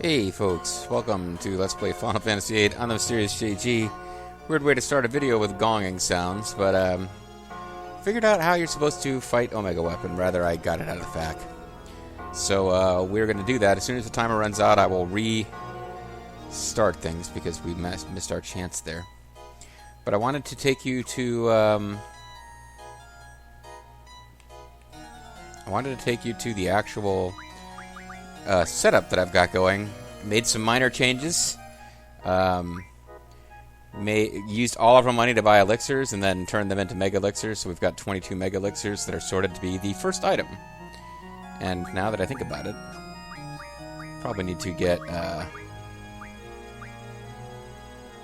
Hey folks, welcome to Let's Play Final Fantasy VIII on the Mysterious JG. Weird way to start a video with gonging sounds, but figured out how you're supposed to fight Omega Weapon. Rather, I got it out of the FAQ. So we're going to do that. As soon as the timer runs out, I will restart things because we missed our chance there. But I wanted to take you to the actual setup that I've got going. Made some minor changes. Used all of our money to buy elixirs and then turned them into mega elixirs. So we've got 22 mega elixirs that are sorted to be the first item. And now that I think about it, probably need to get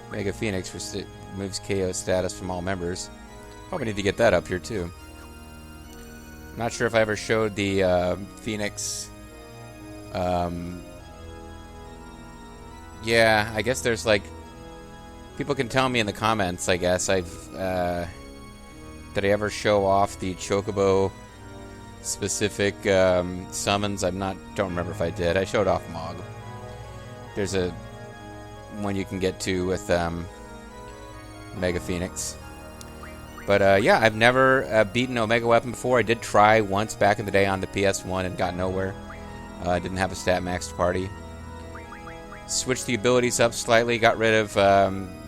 Mega Phoenix for moves KO status from all members. Probably need to get that up here too. I'm not sure if I ever showed the Phoenix. Yeah, I guess there's like people can tell me in the comments. I guess did I ever show off the Chocobo specific summons? Don't remember if I did. I showed off Mog. There's a one you can get to with Mega Phoenix. But yeah, I've never beaten Omega Weapon before. I did try once back in the day on the PS1 and got nowhere. Didn't have a stat maxed party. Switched the abilities up slightly. Got rid of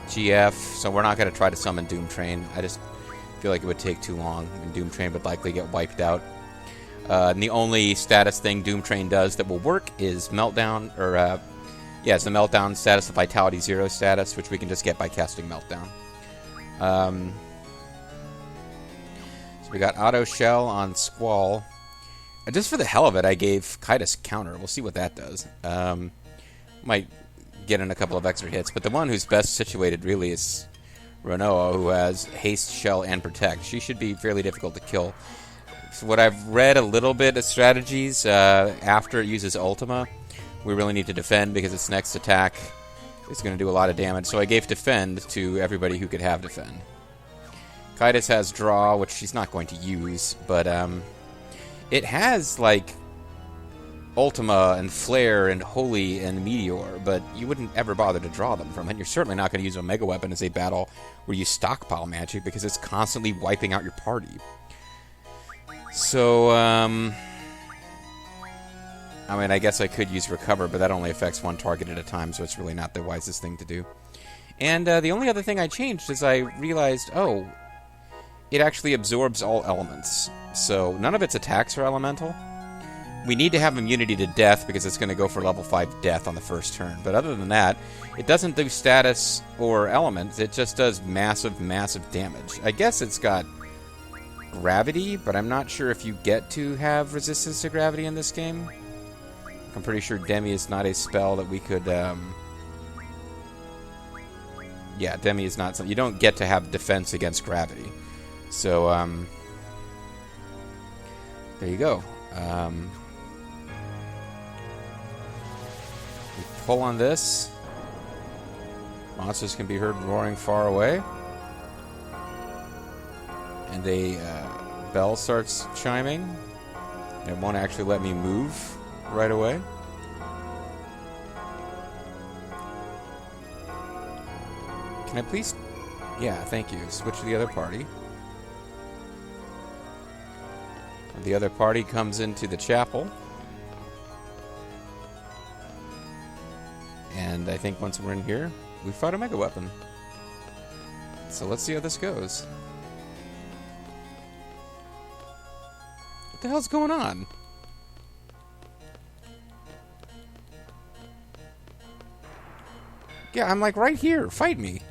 GF. So we're not going to try to summon Doom Train. I just feel like it would take too long, and Doom Train would likely get wiped out. And the only status thing Doom Train does that will work is Meltdown, or yeah, it's the Meltdown status, the Vitality 0 status, which we can just get by casting Meltdown. So we got Auto Shell on Squall. Just for the hell of it, I gave Kaitis counter. We'll see what that does. Might get in a couple of extra hits, but the one who's best situated really is Renoa, who has Haste, Shell, and Protect. She should be fairly difficult to kill. So what I've read a little bit of strategies, after it uses Ultima, we really need to defend because its next attack is going to do a lot of damage. So I gave Defend to everybody who could have Defend. Kaitis has Draw, which she's not going to use, but it has, like, Ultima and Flare and Holy and Meteor, but you wouldn't ever bother to draw them from it. You're certainly not going to use Omega Weapon as a battle where you stockpile magic because it's constantly wiping out your party. So, I mean, I guess I could use Recover, but that only affects one target at a time, so it's really not the wisest thing to do. And the only other thing I changed is I realized, oh, it actually absorbs all elements. So none of its attacks are elemental. We need to have immunity to death because it's going to go for level 5 death on the first turn. But other than that, it doesn't do status or elements. It just does massive, massive damage. I guess it's got gravity, but I'm not sure if you get to have resistance to gravity in this game. I'm pretty sure Demi is not a spell that we could... Yeah, Demi is not something... You don't get to have defense against gravity. So, there you go. We pull on this. Monsters can be heard roaring far away. And a bell starts chiming. It won't actually let me move right away. Can I please... Yeah, thank you. Switch to the other party. The other party comes into the chapel. And I think once we're in here, we fight Omega Weapon. So let's see how this goes. What the hell's going on? Yeah, I'm like right here. Fight me.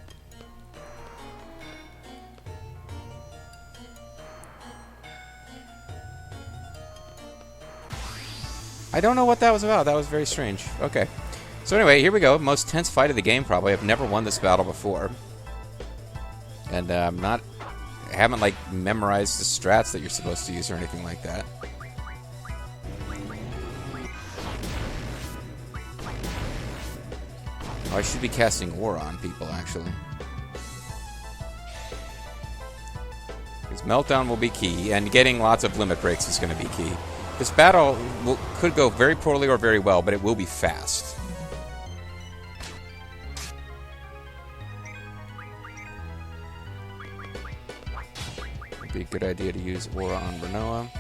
I don't know what that was about. That was very strange. Okay. So anyway, here we go. Most tense fight of the game, probably. I've never won this battle before. And I haven't, like, memorized the strats that you're supposed to use or anything like that. Oh, I should be casting Aura on people, actually. Because Meltdown will be key, and getting lots of limit breaks is going to be key. This battle could go very poorly or very well, but it will be fast. Be a good idea to use Aura on Renoa.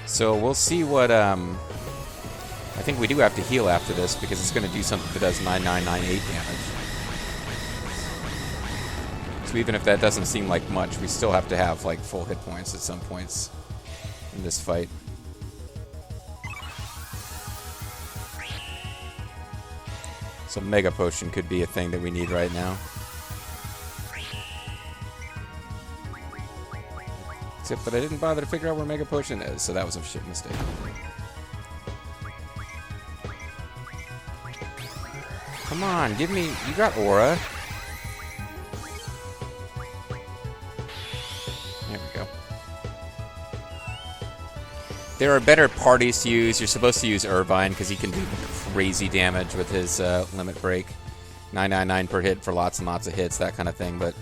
So we'll see what, I think we do have to heal after this because it's going to do something that does 9998 damage. So even if that doesn't seem like much, we still have to have, like, full hit points at some points in this fight. So Mega Potion could be a thing that we need right now. Except that I didn't bother to figure out where Mega Potion is, so that was a shit mistake. Come on, give me... You got Aura. There we go. There are better parties to use. You're supposed to use Irvine, because he can do crazy damage with his limit break. 999 per hit for lots and lots of hits, that kind of thing, but...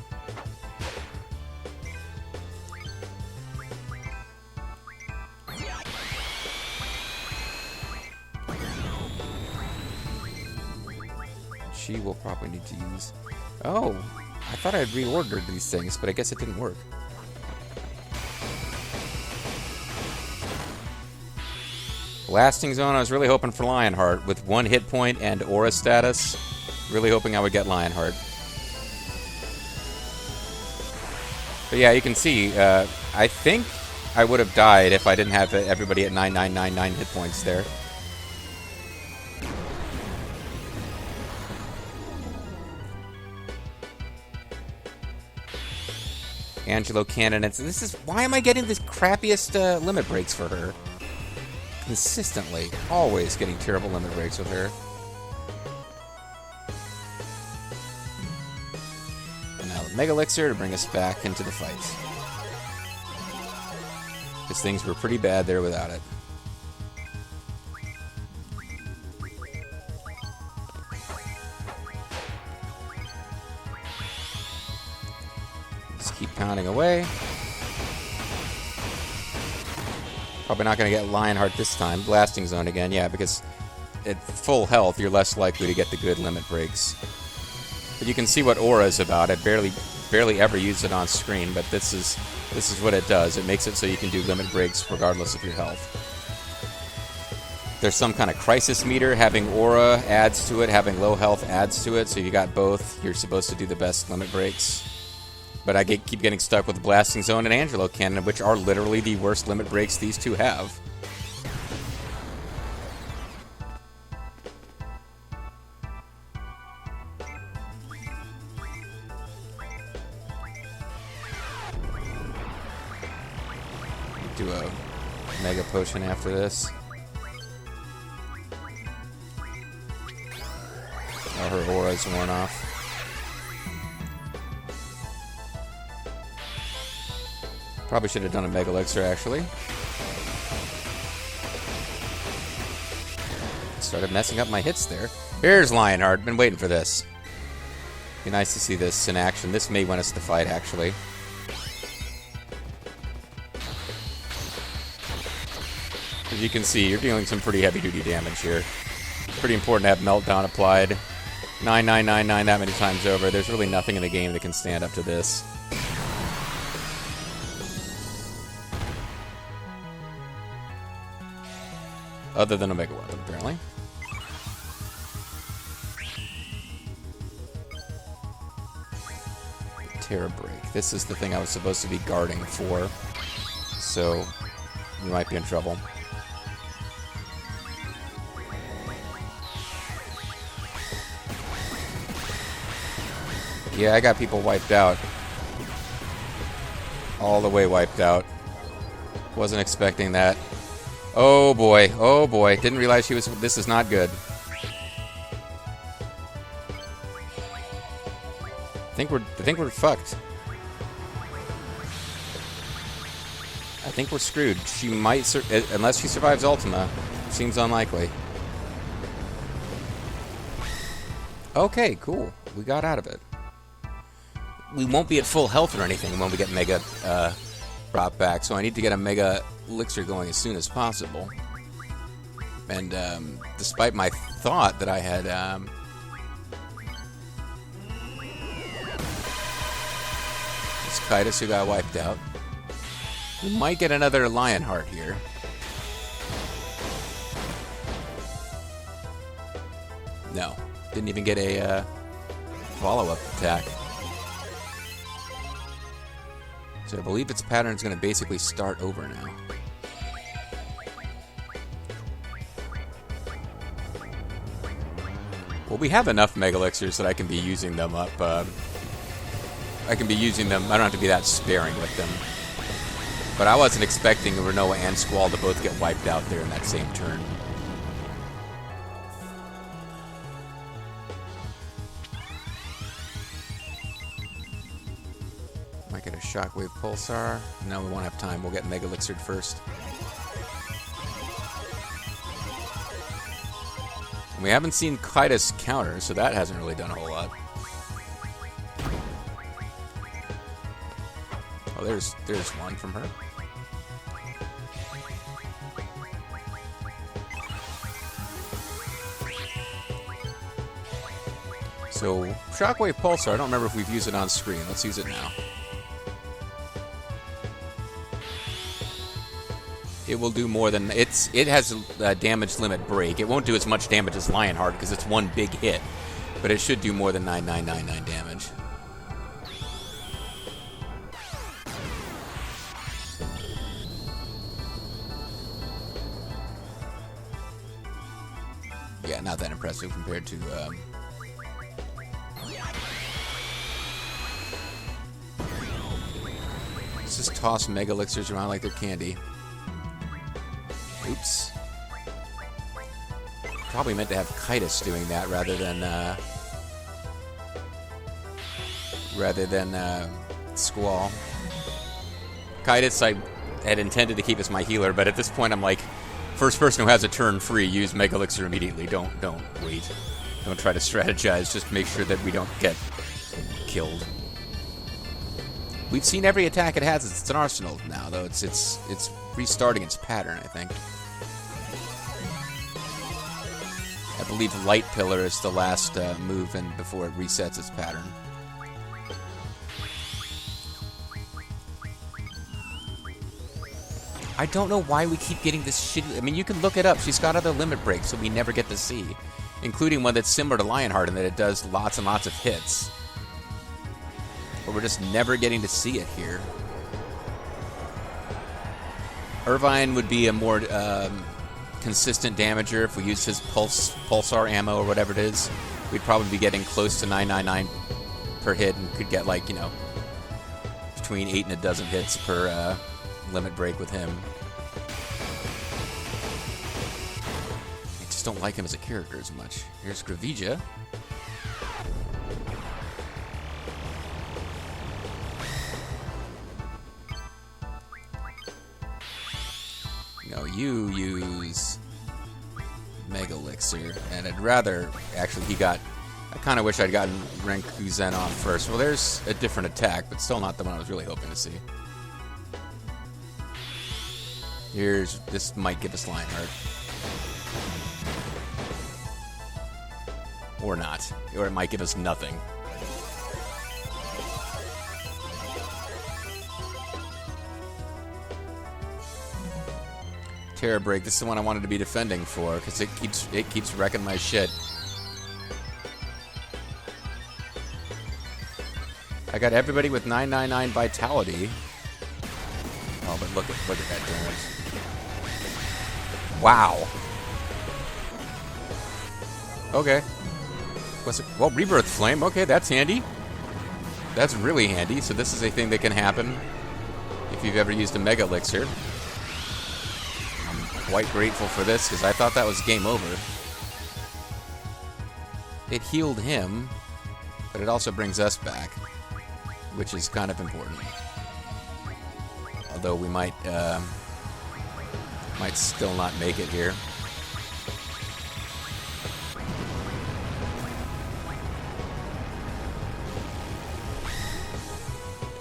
She will probably need to use... Oh! I thought I had reordered these things, but I guess it didn't work. Blasting Zone, I was really hoping for Lionheart. With 1 hit point and Aura status, really hoping I would get Lionheart. But yeah, you can see, I think I would have died if I didn't have everybody at 9999 hit points there. Angelo Cannon. This is... Why am I getting the crappiest limit breaks for her? Consistently. Always getting terrible limit breaks with her. And now the Mega Elixir to bring us back into the fight. Because things were pretty bad there without it. Just keep pounding away. Probably not going to get Lionheart this time. Blasting Zone again, yeah, because at full health, you're less likely to get the good limit breaks. But you can see what Aura is about. I barely ever use it on screen, but this is what it does. It makes it so you can do limit breaks regardless of your health. There's some kind of crisis meter. Having Aura adds to it. Having low health adds to it. So you got both. You're supposed to do the best limit breaks. But I keep getting stuck with Blasting Zone and Angelo Cannon, which are literally the worst limit breaks these two have. Do a Mega Potion after this. Oh, her aura's worn off. Probably should have done a Mega Elixir, actually. Started messing up my hits there. Here's Lionheart. Been waiting for this. Be nice to see this in action. This may win us the fight, actually. As you can see, you're dealing some pretty heavy-duty damage here. Pretty important to have Meltdown applied. 9999 that many times over. There's really nothing in the game that can stand up to this. Other than a Mega Weapon, apparently. Terra Break. This is the thing I was supposed to be guarding for. So, we might be in trouble. Yeah, I got people wiped out. All the way wiped out. Wasn't expecting that. Oh boy, oh boy. Didn't realize she was... This is not good. I think we're fucked. I think we're screwed. She might... Unless she survives Ultima. Seems unlikely. Okay, cool. We got out of it. We won't be at full health or anything when we get Mega brought back, so I need to get a Mega Elixir going as soon as possible. And despite my thought that I had Kitus who got wiped out. We might get another Lionheart here. No. Didn't even get a follow-up attack. So I believe its pattern is going to basically start over now. Well, we have enough Mega Elixirs that I can be using them up. I can be using them. I don't have to be that sparing with them. But I wasn't expecting Renoa and Squall to both get wiped out there in that same turn. Might get a Shockwave Pulsar. No, we won't have time. We'll get Mega Elixir first. We haven't seen Kitus counter, so that hasn't really done a whole lot. Oh, there's one from her. So, Shockwave Pulsar, I don't remember if we've used it on screen. Let's use it now. It will do more than... It has a damage limit break. It won't do as much damage as Lionheart because it's one big hit. But it should do more than 9999 damage. Yeah, not that impressive compared to... Let's just toss Mega Elixirs around like they're candy. Oops. Probably meant to have Kitus doing that rather than Squall. Kitus, I had intended to keep as my healer, but at this point I'm like, first person who has a turn free, use Mega Elixir immediately. Don't wait. Don't try to strategize. Just make sure that we don't get killed. We've seen every attack it has. It's an arsenal now, though. It's restarting its pattern, I think. I believe Light Pillar is the last move and before it resets its pattern. I don't know why we keep getting this shitty... I mean, you can look it up. She's got other limit breaks that we never get to see. Including one that's similar to Lionheart in that it does lots and lots of hits. But we're just never getting to see it here. Irvine would be a more consistent damager if we used his pulsar ammo or whatever it is. We'd probably be getting close to 999 per hit and could get, like, you know, between 8 and a dozen hits per limit break with him. I just don't like him as a character as much. Here's Gravija. No, you use Mega Elixir, and I'd rather... Actually, he got... I kind of wish I'd gotten Renku Zen off first. Well, there's a different attack, but still not the one I was really hoping to see. Here's... This might give us Lionheart. Or not. Or it might give us nothing. Terror Break. This is the one I wanted to be defending for, because it keeps wrecking my shit. I got everybody with 999 Vitality. Oh, but look at that damage. Wow. Okay. What's it? Well, Rebirth Flame. Okay, that's handy. That's really handy. So this is a thing that can happen if you've ever used a Mega Elixir. Quite grateful for this, because I thought that was game over. It healed him, but it also brings us back, which is kind of important. Although we might still not make it here.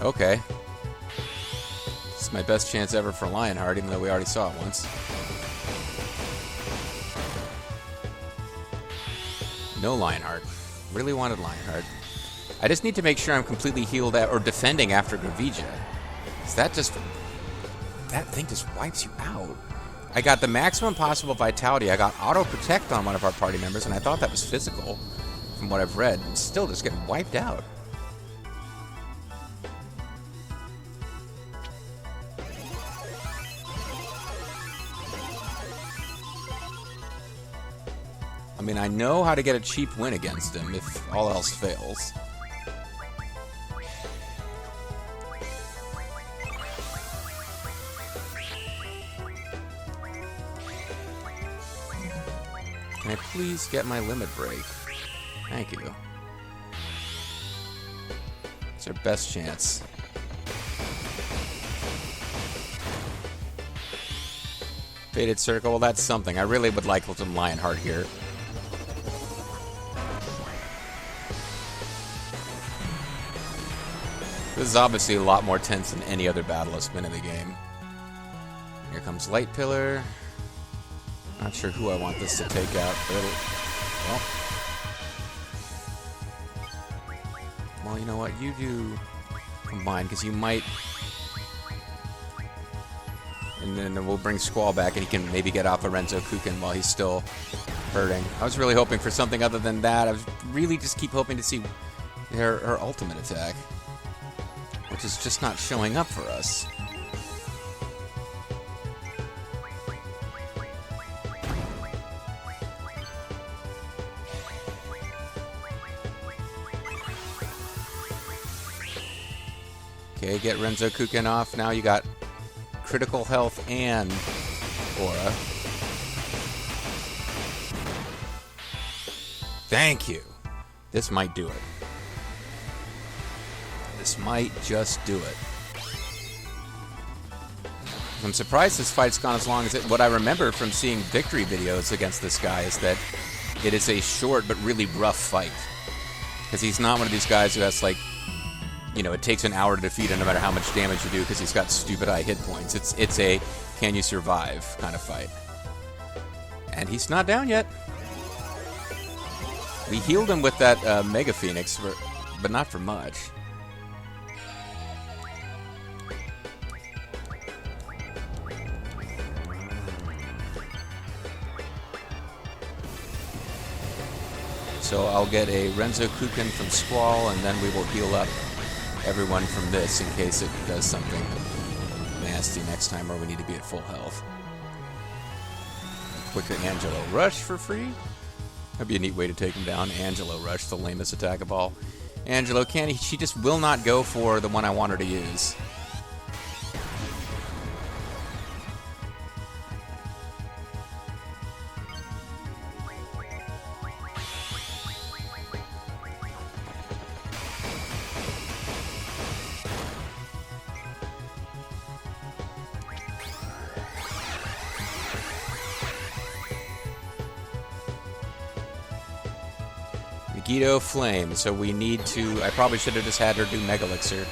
Okay. This is my best chance ever for Lionheart, even though we already saw it once. No Lionheart. Really wanted Lionheart. I just need to make sure I'm completely healed or defending after Gravija. That thing just wipes you out. I got the maximum possible vitality. I got auto protect on one of our party members, and I thought that was physical, from what I've read. I'm still just getting wiped out. I mean, I know how to get a cheap win against him if all else fails. Can I please get my limit break? Thank you. It's our best chance. Faded Circle, well, that's something. I really would like some Lionheart here. This is obviously a lot more tense than any other battle that's been in the game. Here comes Light Pillar. Not sure who I want this to take out, but it'll... Well, you know what? You do combine, because you might... And then we'll bring Squall back, and he can maybe get off a Renzo Kuken while he's still hurting. I was really hoping for something other than that. I was really just keep hoping to see her ultimate attack, which is just not showing up for us. Okay, get Renzo Kuken off. Now you got critical health and aura. Thank you. This might do it. This might just do it. I'm surprised this fight's gone as long as it... What I remember from seeing victory videos against this guy is that it is a short but really rough fight. Because he's not one of these guys who has, like... You know, it takes an hour to defeat him no matter how much damage you do because he's got stupid high hit points. It's a can you survive kind of fight. And he's not down yet. We healed him with that Mega Phoenix, but not for much. So I'll get a Renzo Kuken from Squall, and then we will heal up everyone from this in case it does something nasty next time or we need to be at full health. Quicker Angelo Rush for free. That'd be a neat way to take him down. Angelo Rush, the lamest attack of all. Angelo can't. She just will not go for the one I want her to use. Megiddo Flame, so we need to... I probably should have just had her do Mega Elixir,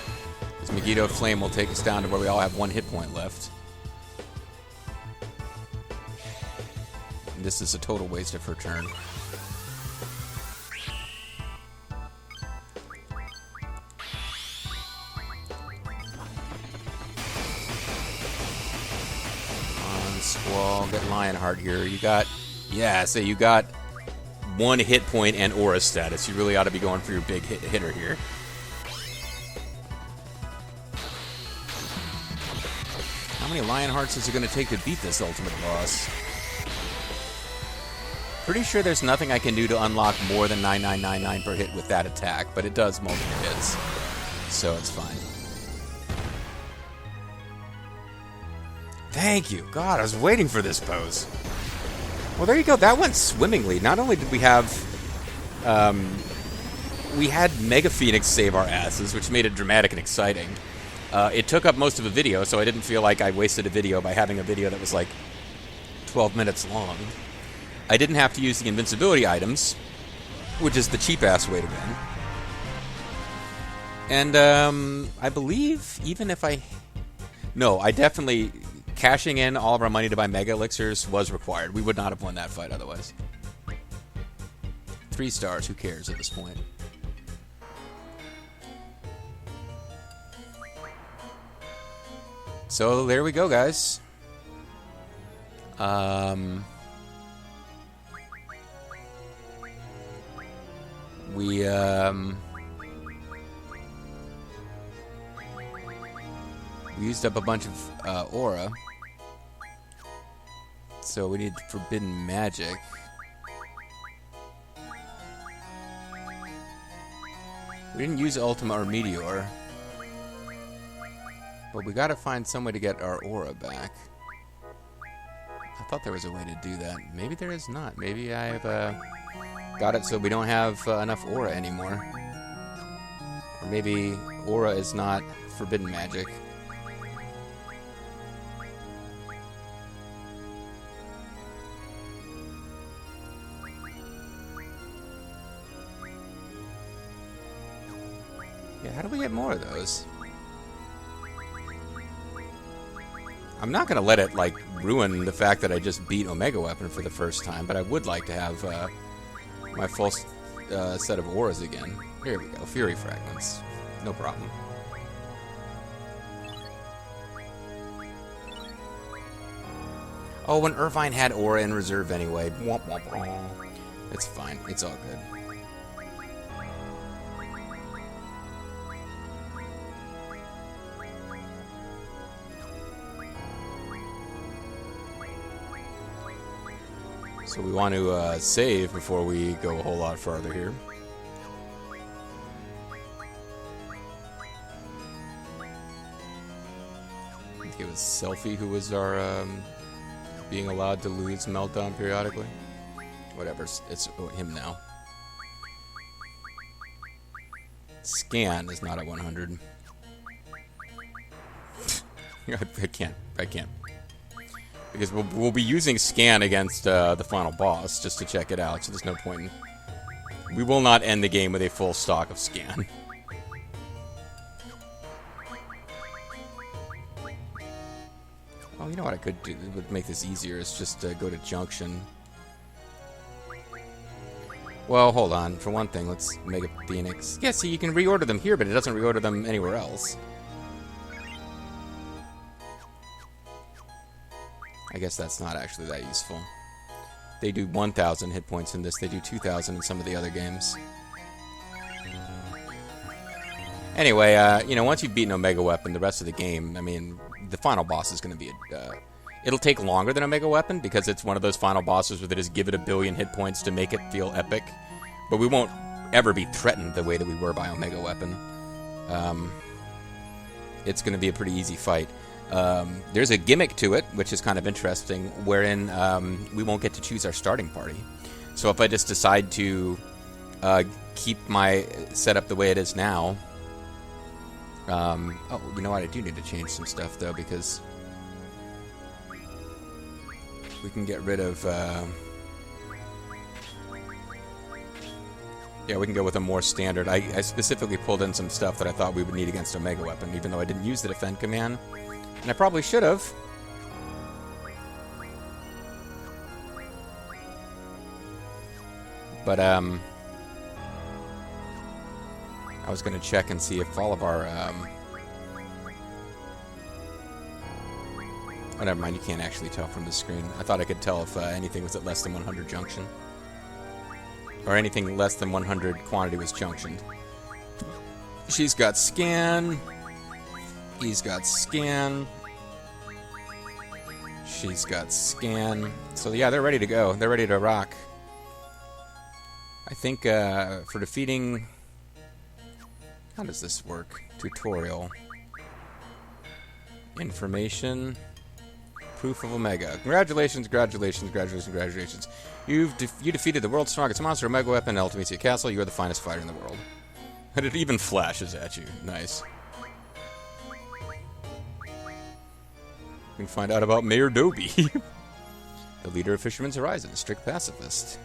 because Megiddo Flame will take us down to where we all have one hit point left. And this is a total waste of her turn. Come on, Squall, get Lionheart here. You got... Yeah, so you got... one hit point and aura status. You really ought to be going for your big hitter here. How many Lionhearts is it going to take to beat this ultimate boss? Pretty sure there's nothing I can do to unlock more than 9999 per hit with that attack, but it does multiple hits, so it's fine. Thank you. God, I was waiting for this pose. Well, there you go. That went swimmingly. Not only did we have... we had Mega Phoenix save our asses, which made it dramatic and exciting. It took up most of a video, so I didn't feel like I wasted a video by having a video that was like 12 minutes long. I didn't have to use the invincibility items, which is the cheap-ass way to win. And I believe even if I... No, I definitely... Cashing in all of our money to buy Mega Elixirs was required. We would not have won that fight otherwise. 3 stars, who cares at this point? So there we go, guys. We used up a bunch of aura, so we need forbidden magic. We didn't use Ultima or Meteor, but we gotta find some way to get our aura back. I thought there was a way to do that. Maybe there is not. Maybe I've got it so we don't have enough aura anymore. Or maybe aura is not forbidden magic. Yeah, how do we get more of those? I'm not gonna let it, like, ruin the fact that I just beat Omega Weapon for the first time, but I would like to have my full set of auras again. Here we go, Fury Fragments. No problem. Oh, when Irvine had aura in reserve anyway. Womp womp womp. It's fine, it's all good. So we want to save before we go a whole lot farther here. I think it was Selfie who was our being allowed to lose Meltdown periodically. Whatever, it's him now. Scan is not at 100. I can't. Because we'll be using Scan against the final boss just to check it out, so there's no point in... We will not end the game with a full stock of Scan. Oh, you know what I could do that would make this easier is just go to Junction. Well, hold on. For one thing, let's Mega Phoenix. Yeah, see, you can reorder them here, but it doesn't reorder them anywhere else. I guess that's not actually that useful. They do 1,000 hit points in this. They do 2,000 in some of the other games. Anyway, you know, once you've beaten Omega Weapon, the rest of the game, I mean, the final boss is going to be it'll take longer than Omega Weapon because it's one of those final bosses where they just give it 1 billion hit points to make it feel epic. But we won't ever be threatened the way that we were by Omega Weapon. It's going to be a pretty easy fight. There's a gimmick to it, which is kind of interesting, wherein we won't get to choose our starting party. So if I just decide to keep my setup the way it is now... oh, you know what? I do need to change some stuff, though, because we can get rid of... yeah, we can go with a more standard. I specifically pulled in some stuff that I thought we would need against Omega Weapon, even though I didn't use the defend command. And I probably should have. But, I was going to check and see if all of our, oh, never mind, you can't actually tell from the screen. I thought I could tell if anything was at less than 100 junction. Or anything less than 100 quantity was junctioned. She's got Scan... He's got Scan. She's got Scan. So yeah, they're ready to go. They're ready to rock. I think for defeating... How does this work? Tutorial. Information. Proof of Omega. Congratulations, congratulations, congratulations, congratulations. You defeated the world's strongest monster, Omega Weapon, in Ultimacia Castle. You are the finest fighter in the world. And it even flashes at you. Nice. You can find out about Mayor Doby, the leader of Fisherman's Horizon, strict pacifist.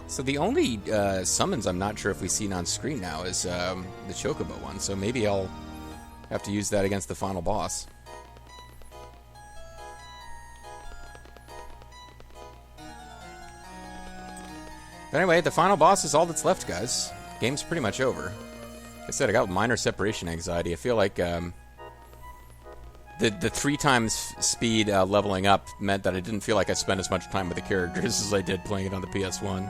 So the only summons I'm not sure if we've seen on screen now is the Chocobo one, so maybe I'll have to use that against the final boss. But anyway, the final boss is all that's left, guys. Game's pretty much over. Like I said, I got minor separation anxiety. I feel like the 3 times speed leveling up meant that I didn't feel like I spent as much time with the characters as I did playing it on the PS1.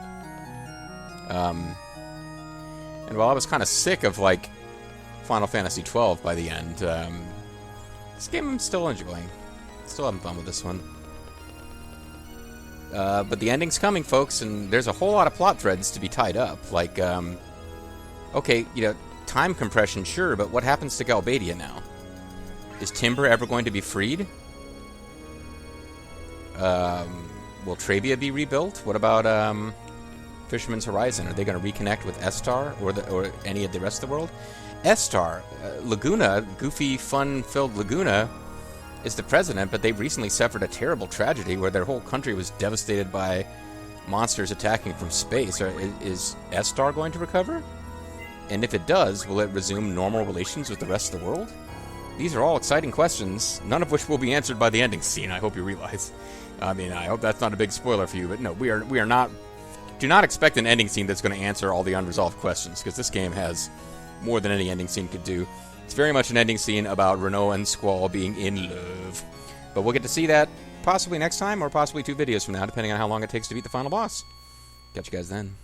And while I was kind of sick of, like, Final Fantasy XII by the end, this game I'm still enjoying. Still having fun with this one. But the ending's coming, folks, and there's a whole lot of plot threads to be tied up. Like, okay, you know, time compression, sure, but what happens to Galbadia now? Is Timber ever going to be freed? Will Trabia be rebuilt? What about Fisherman's Horizon? Are they going to reconnect with Estar or any of the rest of the world? Estar, Laguna, goofy, fun-filled Laguna, is the president, but they've recently suffered a terrible tragedy where their whole country was devastated by monsters attacking from space. Is Estar going to recover? And if it does, will it resume normal relations with the rest of the world? These are all exciting questions, none of which will be answered by the ending scene, I hope you realize. I mean, I hope that's not a big spoiler for you, but no, we are not... Do not expect an ending scene that's going to answer all the unresolved questions, because this game has more than any ending scene could do. It's very much an ending scene about Renault and Squall being in love. But we'll get to see that possibly next time, or possibly 2 videos from now, depending on how long it takes to beat the final boss. Catch you guys then.